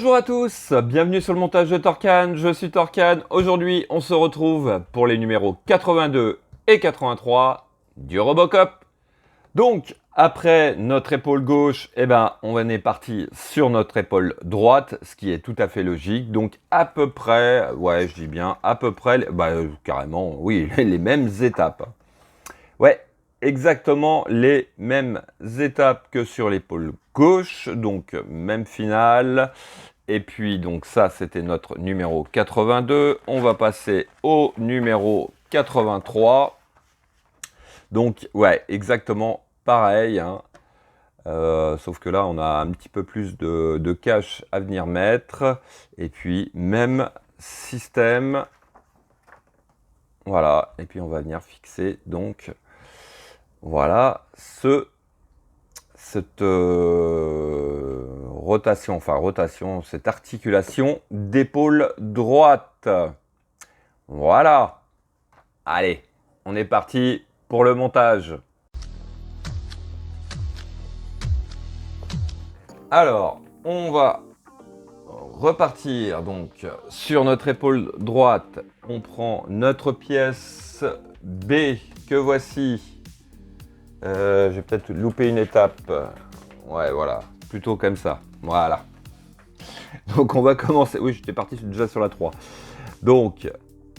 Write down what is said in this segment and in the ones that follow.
Bonjour à tous, bienvenue sur le montage de Torcan, je suis Torcan. Aujourd'hui, on se retrouve pour les numéros 82 et 83 du Robocop. Donc, après notre épaule gauche, on est parti sur notre épaule droite, ce qui est tout à fait logique. Donc, à peu près, ouais, je dis bien, à peu près, carrément, oui, les mêmes étapes. Ouais, exactement les mêmes étapes que sur l'épaule gauche, donc même finale. Et puis donc ça, c'était notre numéro 82. On va passer au numéro 83. Donc ouais, exactement pareil, hein. Sauf que là, on a un petit peu plus de cache à venir mettre. Et puis même système. Voilà, et puis on va venir fixer donc... Voilà, cette rotation, cette articulation d'épaule droite. Voilà. Allez, on est parti pour le montage. Alors, on va repartir donc sur notre épaule droite. On prend notre pièce B que voici. J'ai peut-être loupé une étape. Ouais, voilà. Plutôt comme ça. Voilà. Donc, on va commencer. Oui, j'étais parti déjà sur la 3. Donc,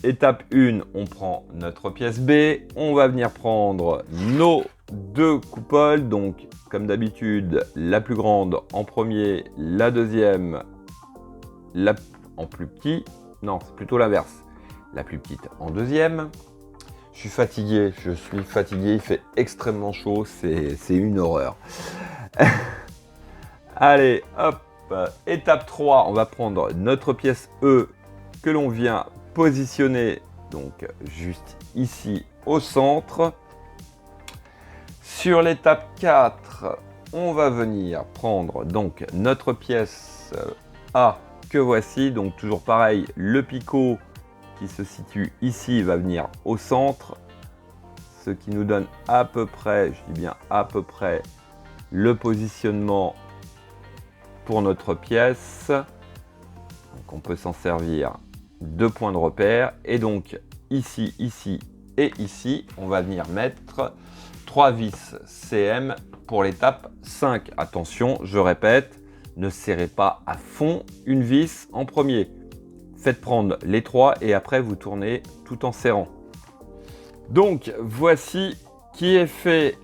étape 1, on prend notre pièce B. On va venir prendre nos deux coupoles. Donc, comme d'habitude, la plus grande en premier, la deuxième en plus petit. Non, c'est plutôt l'inverse. La plus petite en deuxième. Je suis fatigué, il fait extrêmement chaud, c'est une horreur. Allez, hop, étape 3, on va prendre notre pièce E que l'on vient positionner, donc juste ici au centre. Sur l'étape 4, on va venir prendre donc notre pièce A que voici, donc toujours pareil, le picot qui se situe ici va venir au centre, ce qui nous donne à peu près, je dis bien à peu près, le positionnement pour notre pièce. Donc on peut s'en servir de points de repère. Et donc ici, ici et ici, on va venir mettre 3 vis CM pour l'étape 5. Attention, je répète, ne serrez pas à fond une vis en premier. Faites prendre les 3 et après vous tournez tout en serrant. Donc voici qui est fait.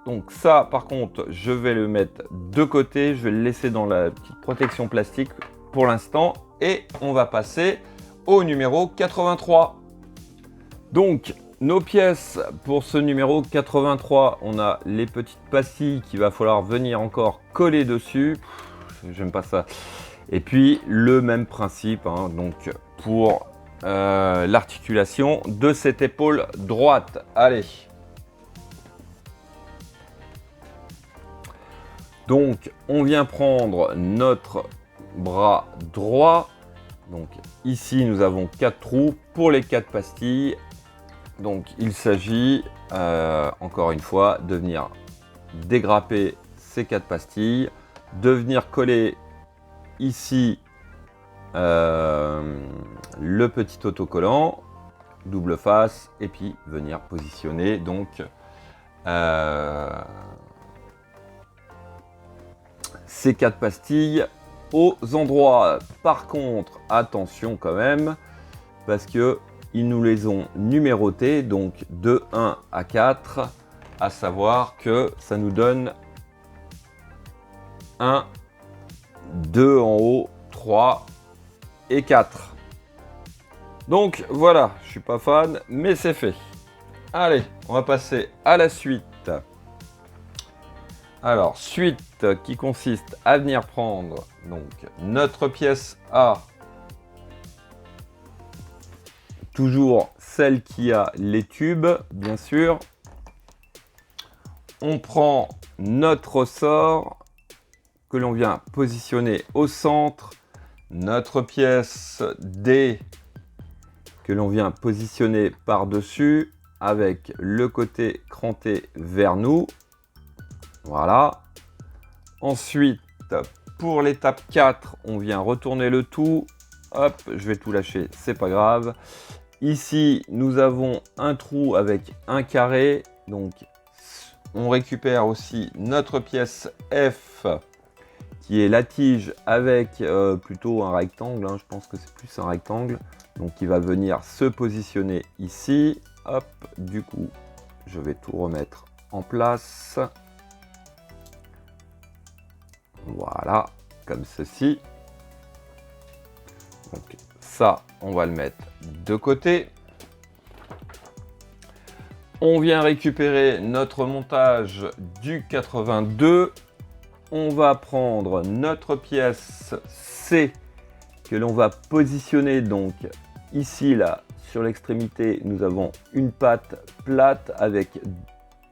Donc ça par contre je vais le mettre de côté. Je vais le laisser dans la petite protection plastique pour l'instant. Et on va passer au numéro 83. Donc nos pièces pour ce numéro 83. On a les petites pastilles qu'il va falloir venir encore coller dessus. J'aime pas ça. Et puis le même principe, hein, donc pour l'articulation de cette épaule droite. Allez. Donc on vient prendre notre bras droit. Donc ici nous avons 4 trous pour les 4 pastilles. Donc il s'agit encore une fois de venir dégrapper ces 4 pastilles, de venir coller ici le petit autocollant double face et puis venir positionner donc ces 4 pastilles aux endroits. Par contre attention quand même parce que ils nous les ont numérotées donc de 1 à 4, à savoir que ça nous donne 1, 2 en haut, 3 et 4. Donc voilà, je suis pas fan, mais c'est fait. Allez, on va passer à la suite. Alors, suite qui consiste à venir prendre donc notre pièce A, toujours celle qui a les tubes, bien sûr. On prend notre ressort que l'on vient positionner au centre, notre pièce D que l'on vient positionner par-dessus avec le côté cranté vers nous. Voilà. Ensuite, pour l'étape 4, on vient retourner le tout. Hop, je vais tout lâcher, c'est pas grave. Ici, nous avons un trou avec un carré. Donc, on récupère aussi notre pièce F, qui est la tige avec plutôt un rectangle. Hein, je pense que c'est plus un rectangle. Donc, il va venir se positionner ici. Hop, du coup, je vais tout remettre en place. Voilà, comme ceci. Donc ça, on va le mettre de côté. On vient récupérer notre montage du 82. On va prendre notre pièce C que l'on va positionner donc ici, là, sur l'extrémité. Nous avons une patte plate avec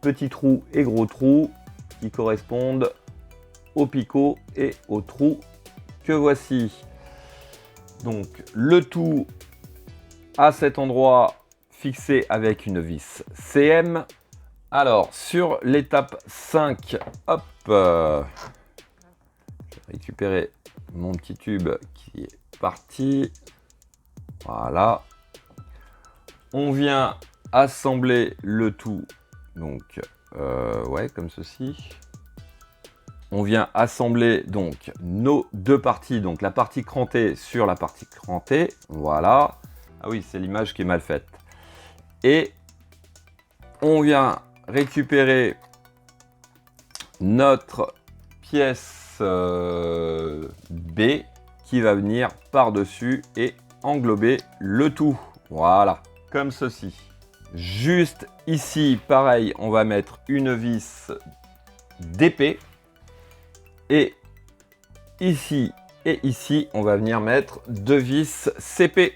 petits trous et gros trous qui correspondent au picot et au trou que voici. Donc le tout à cet endroit fixé avec une vis CM. Alors sur l'étape 5, hop, je vais récupérer mon petit tube qui est parti. Voilà. On vient assembler le tout, donc ouais, comme ceci. On vient assembler donc nos deux parties, donc la partie crantée sur la partie crantée, voilà. Ah oui, c'est l'image qui est mal faite. Et on vient récupérer notre pièce B qui va venir par-dessus et englober le tout. Voilà, comme ceci. Juste ici, pareil, on va mettre une vis d'épée. Et ici, on va venir mettre deux vis CP.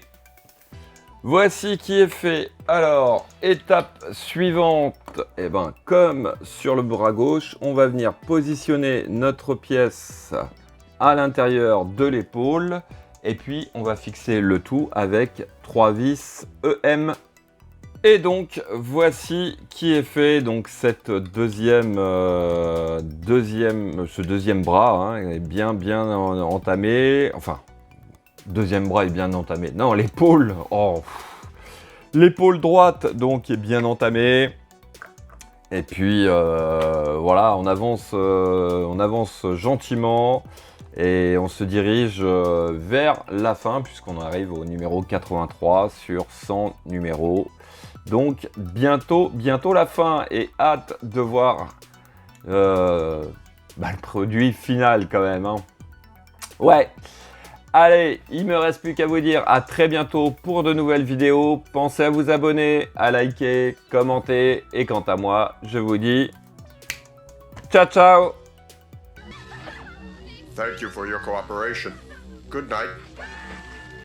Voici qui est fait. Alors, étape suivante, et ben, comme sur le bras gauche, on va venir positionner notre pièce à l'intérieur de l'épaule. Et puis, on va fixer le tout avec 3 vis EM. Et donc, voici qui est fait. Donc, cette ce deuxième bras hein, est bien entamé. Enfin, deuxième bras est bien entamé. Non, l'épaule. Oh, l'épaule droite donc est bien entamée. Et puis voilà, on avance gentiment et on se dirige vers la fin puisqu'on arrive au numéro 83 sur 100 numéros. Donc bientôt la fin et hâte de voir le produit final quand même. Hein. Ouais, allez, il me reste plus qu'à vous dire à très bientôt pour de nouvelles vidéos. Pensez à vous abonner, à liker, commenter et quant à moi, je vous dis ciao ciao. Thank you for your cooperation. Good night.